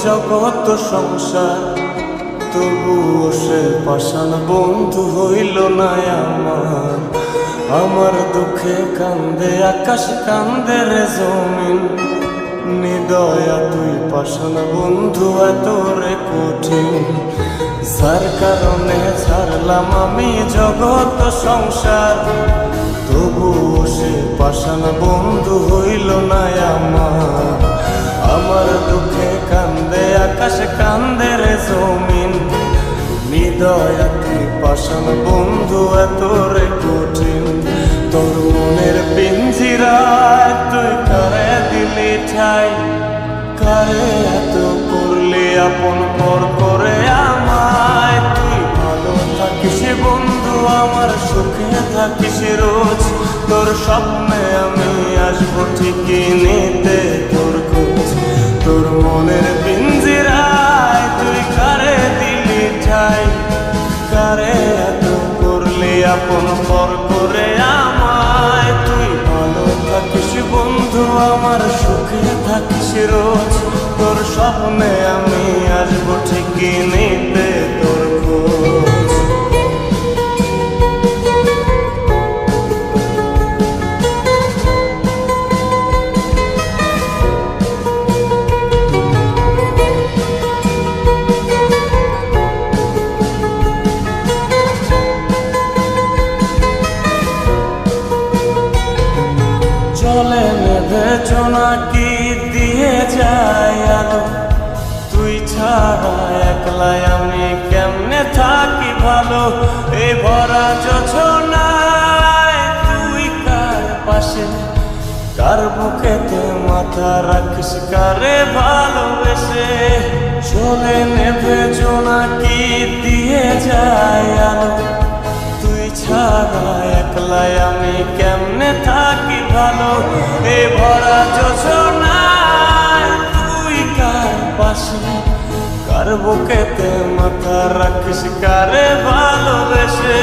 জগৎ সংসার, তবুও সে পাষাণ বন্ধু হইল না আমার। আমার দুঃখে কান্দে আকাশ, কান্দে রে জমিন, নিদয়া তুই পাষাণ বন্ধু এত রে কঠিন। যার কারণে ছাড়লাম আমি জগৎ সংসার, তবুও সে পাষাণ বন্ধু হইল না আমার। আমার দুঃখে কান্দে আকাশ, কান্দে রে জমিন, নিদয়া তুই পাষাণ বন্ধু এত রে কঠিন। তোর মনের পিঞ্জিরায় তুই কারে দিলি ঠাই, কারে এত করলি আপন পর করে আমায়। তুই ভালো থাকিস বন্ধু আমার, সুখে থাকিস রোজ, তোর স্বপ্নে আমি আসবো ঠিকই নিতে তোর খোঁজ। তোর মনের পিঞ্জিরায় তুই কারে দিলি ঠাই, কারে এত করলি আপন পর করে আমায়। তুই ভালো থাকিস বন্ধু আমার, সুখে থাকিস রোজ, তোর স্বপ্নে আমি আসবো ঠিকই নিতে তোর খোঁজ। চলে নেভে জোনাকি দিয়ে যায় আলো, তুই ছাড়া একলাই আমি কেমনে থাকি ভালো। এই ভরা যোছনায় তুই কার পাশে, কার বুকেতে মাথা রাখিস, কারে ভালোবেসে। চলে নেভে জোনাকি দিয়ে যায় আলো, তুই ছাড়া একলাই আমি কেমনে থাকি ভালো। এ ভরা যোছনায় তুই কার পাশে, কার বুকেতে মাথা রাখিস, কারে ভালোবেসে।